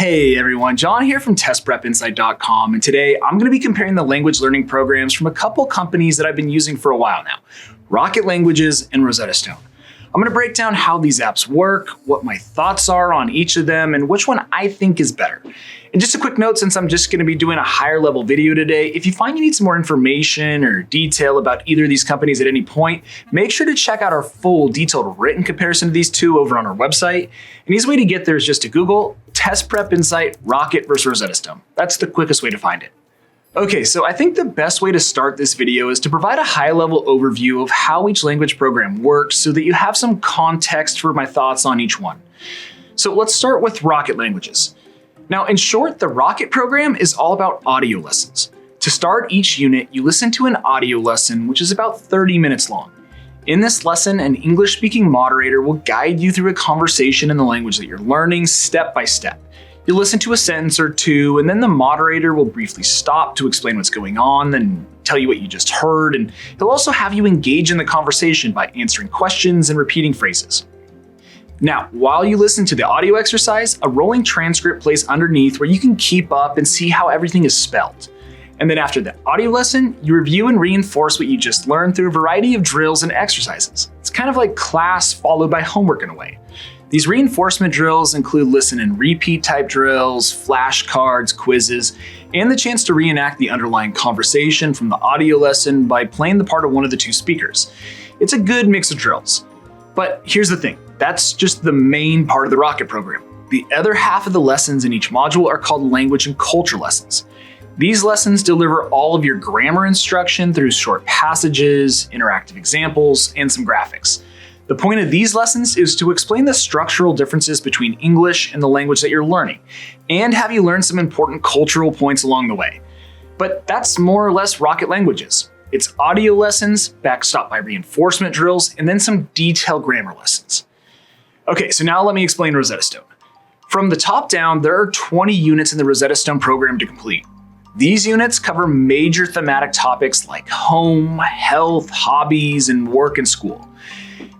Hey everyone, John here from testprepinsight.com, and today I'm going to be comparing the language learning programs from a couple companies that I've been using for a while now, Rocket Languages and Rosetta Stone. I'm going to break down how these apps work, what my thoughts are on each of them, and which one I think is better. And just a quick note, since I'm just going to be doing a higher level video today, if you find you need some more information or detail about either of these companies at any point, make sure to check out our full detailed written comparison of these two over on our website. An easy way to get there is just to Google Test Prep Insight Rocket versus Rosetta Stone. That's the quickest way to find it. Okay, so I think the best way to start this video is to provide a high-level overview of how each language program works so that you have some context for my thoughts on each one. So let's start with Rocket Languages. Now, in short, the Rocket program is all about audio lessons. To start each unit, you listen to an audio lesson, which is about 30 minutes long. In this lesson, an English-speaking moderator will guide you through a conversation in the language that you're learning step by step. You'll listen to a sentence or two, and then the moderator will briefly stop to explain what's going on, then tell you what you just heard, and he'll also have you engage in the conversation by answering questions and repeating phrases. Now, while you listen to the audio exercise, a rolling transcript plays underneath where you can keep up and see how everything is spelled. And then after the audio lesson, you review and reinforce what you just learned through a variety of drills and exercises. It's kind of like class followed by homework in a way. These reinforcement drills include listen and repeat type drills, flashcards, quizzes, and the chance to reenact the underlying conversation from the audio lesson by playing the part of one of the two speakers. It's a good mix of drills. But here's the thing, that's just the main part of the Rocket program. The other half of the lessons in each module are called language and culture lessons. These lessons deliver all of your grammar instruction through short passages, interactive examples, and some graphics. The point of these lessons is to explain the structural differences between English and the language that you're learning, and have you learn some important cultural points along the way. But that's more or less Rocket Languages. It's audio lessons, backstopped by reinforcement drills, and then some detailed grammar lessons. Okay, so now let me explain Rosetta Stone. From the top down, there are 20 units in the Rosetta Stone program to complete. These units cover major thematic topics like home, health, hobbies, and work and school.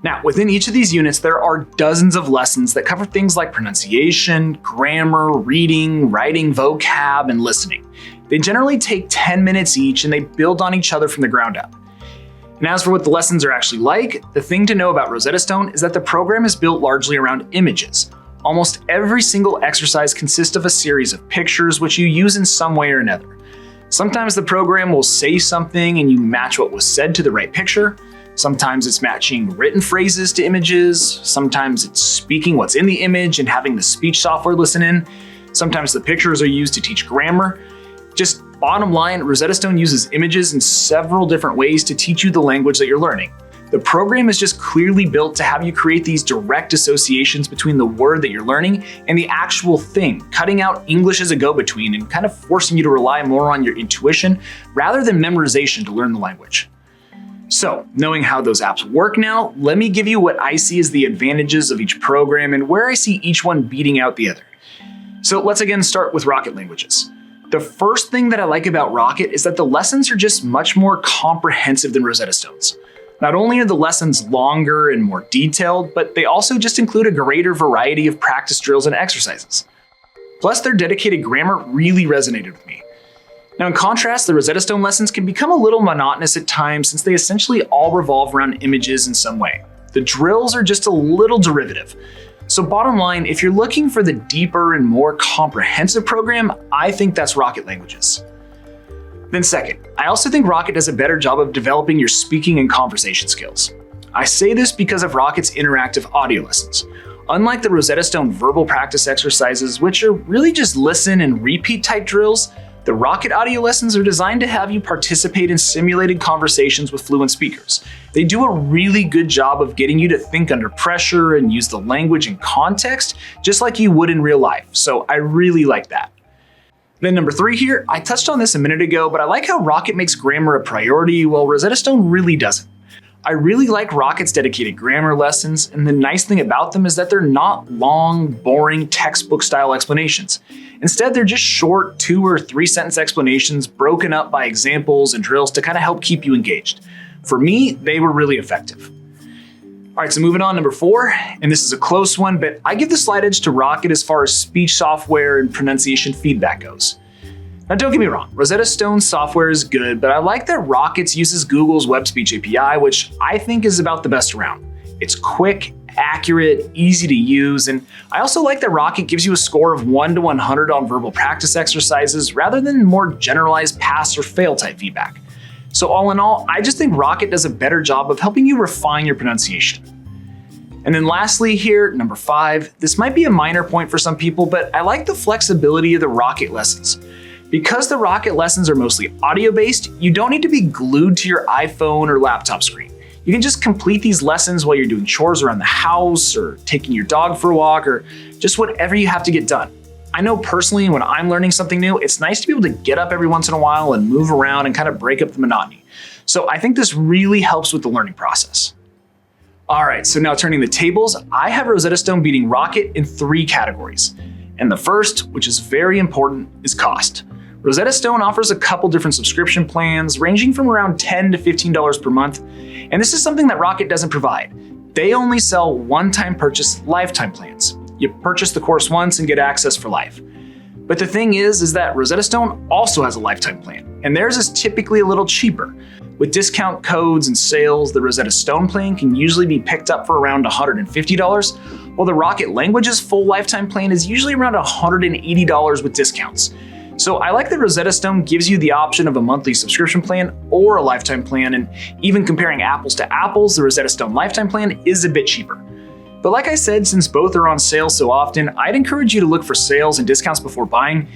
Now, within each of these units, there are dozens of lessons that cover things like pronunciation, grammar, reading, writing, vocab, and listening. They generally take 10 minutes each and they build on each other from the ground up. And as for what the lessons are actually like, the thing to know about Rosetta Stone is that the program is built largely around images. Almost every single exercise consists of a series of pictures which you use in some way or another. Sometimes the program will say something and you match what was said to the right picture. Sometimes it's matching written phrases to images. Sometimes it's speaking what's in the image and having the speech software listen in. Sometimes the pictures are used to teach grammar. Just bottom line, Rosetta Stone uses images in several different ways to teach you the language that you're learning. The program is just clearly built to have you create these direct associations between the word that you're learning and the actual thing, cutting out English as a go-between and kind of forcing you to rely more on your intuition rather than memorization to learn the language. So, knowing how those apps work now, let me give you what I see as the advantages of each program and where I see each one beating out the other. So let's again start with Rocket Languages. The first thing that I like about Rocket is that the lessons are just much more comprehensive than Rosetta Stone's. Not only are the lessons longer and more detailed, but they also just include a greater variety of practice drills and exercises. Plus, their dedicated grammar really resonated with me. Now, in contrast, the Rosetta Stone lessons can become a little monotonous at times since they essentially all revolve around images in some way. The drills are just a little derivative. So bottom line, if you're looking for the deeper and more comprehensive program, I think that's Rocket Languages. Then second, I also think Rocket does a better job of developing your speaking and conversation skills. I say this because of Rocket's interactive audio lessons. Unlike the Rosetta Stone verbal practice exercises, which are really just listen and repeat type drills, the Rocket audio lessons are designed to have you participate in simulated conversations with fluent speakers. They do a really good job of getting you to think under pressure and use the language in context, just like you would in real life. So I really like that. Then number 3 here, I touched on this a minute ago, but I like how Rocket makes grammar a priority while Rosetta Stone really doesn't. I really like Rocket's dedicated grammar lessons, and the nice thing about them is that they're not long, boring textbook-style explanations. Instead, they're just short 2 or 3 sentence explanations broken up by examples and drills to kind of help keep you engaged. For me, they were really effective. All right, so moving on, number 4, and this is a close one, but I give the slight edge to Rocket as far as speech software and pronunciation feedback goes. Now, don't get me wrong, Rosetta Stone software is good, but I like that Rocket uses Google's Web Speech API, which I think is about the best around. It's quick, accurate, easy to use, and I also like that Rocket gives you a score of 1 to 100 on verbal practice exercises rather than more generalized pass or fail type feedback. So all in all, I just think Rocket does a better job of helping you refine your pronunciation. And then lastly here, number 5, this might be a minor point for some people, but I like the flexibility of the Rocket lessons. Because the Rocket lessons are mostly audio-based, you don't need to be glued to your iPhone or laptop screen. You can just complete these lessons while you're doing chores around the house or taking your dog for a walk or just whatever you have to get done. I know personally when I'm learning something new, it's nice to be able to get up every once in a while and move around and kind of break up the monotony. So I think this really helps with the learning process. All right, so now turning the tables, I have Rosetta Stone beating Rocket in 3 categories. And the first, which is very important, is cost. Rosetta Stone offers a couple different subscription plans ranging from around $10 to $15 per month, and this is something that Rocket doesn't provide. They only sell one-time purchase lifetime plans. You purchase the course once and get access for life. But the thing is that Rosetta Stone also has a lifetime plan, and theirs is typically a little cheaper. With discount codes and sales, the Rosetta Stone plan can usually be picked up for around $150, while the Rocket Languages full lifetime plan is usually around $180 with discounts. So I like that Rosetta Stone gives you the option of a monthly subscription plan or a lifetime plan, and even comparing apples to apples, the Rosetta Stone lifetime plan is a bit cheaper. But like I said, since both are on sale so often, I'd encourage you to look for sales and discounts before buying.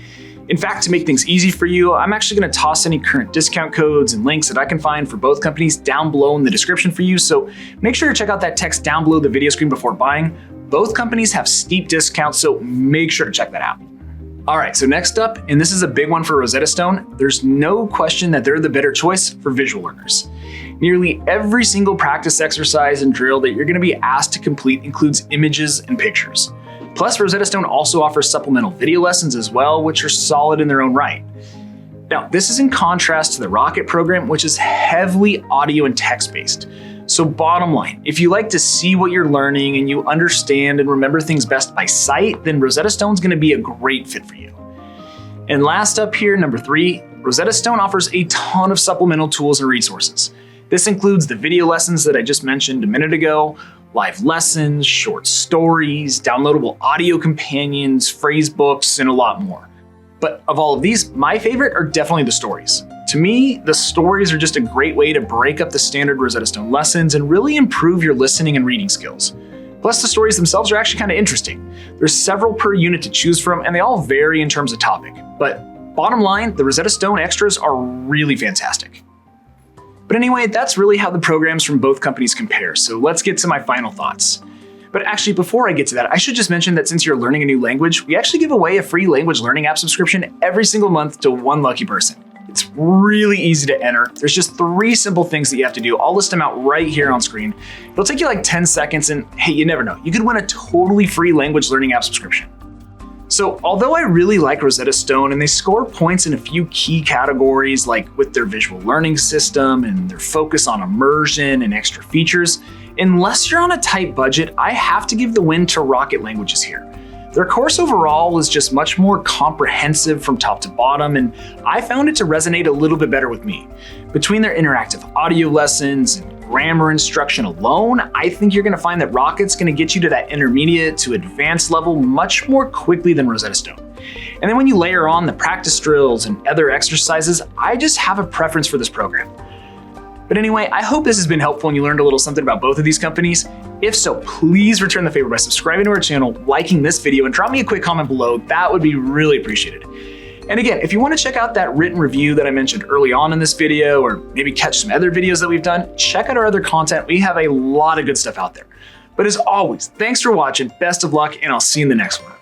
In fact, to make things easy for you, I'm actually going to toss any current discount codes and links that I can find for both companies down below in the description for you, so make sure to check out that text down below the video screen before buying. Both companies have steep discounts, so make sure to check that out. All right, so next up, and this is a big one for Rosetta Stone, there's no question that they're the better choice for visual learners. Nearly every single practice exercise and drill that you're going to be asked to complete includes images and pictures. Plus, Rosetta Stone also offers supplemental video lessons as well, which are solid in their own right. Now, this is in contrast to the Rocket program, which is heavily audio and text-based. So bottom line, if you like to see what you're learning and you understand and remember things best by sight, then Rosetta Stone's going to be a great fit for you. And last up here, number 3, Rosetta Stone offers a ton of supplemental tools and resources. This includes the video lessons that I just mentioned a minute ago, live lessons, short stories, downloadable audio companions, phrase books, and a lot more. But of all of these, my favorite are definitely the stories. To me, the stories are just a great way to break up the standard Rosetta Stone lessons and really improve your listening and reading skills. Plus, the stories themselves are actually kind of interesting. There's several per unit to choose from, and they all vary in terms of topic. But bottom line, the Rosetta Stone extras are really fantastic. But anyway, that's really how the programs from both companies compare, so let's get to my final thoughts. But actually, before I get to that, I should just mention that since you're learning a new language, we actually give away a free language learning app subscription every single month to one lucky person. It's really easy to enter. There's just 3 simple things that you have to do. I'll list them out right here on screen. It'll take you like 10 seconds, and hey, you never know. You could win a totally free language learning app subscription. So although I really like Rosetta Stone and they score points in a few key categories like with their visual learning system and their focus on immersion and extra features, unless you're on a tight budget, I have to give the win to Rocket Languages here. Their course overall is just much more comprehensive from top to bottom, and I found it to resonate a little bit better with me. Between their interactive audio lessons and grammar instruction alone, I think you're gonna find that Rocket's gonna get you to that intermediate to advanced level much more quickly than Rosetta Stone. And then when you layer on the practice drills and other exercises, I just have a preference for this program. But anyway, I hope this has been helpful and you learned a little something about both of these companies. If so, please return the favor by subscribing to our channel, liking this video, and drop me a quick comment below. That would be really appreciated. And again, if you want to check out that written review that I mentioned early on in this video, or maybe catch some other videos that we've done, check out our other content. We have a lot of good stuff out there. But as always, thanks for watching, best of luck, and I'll see you in the next one.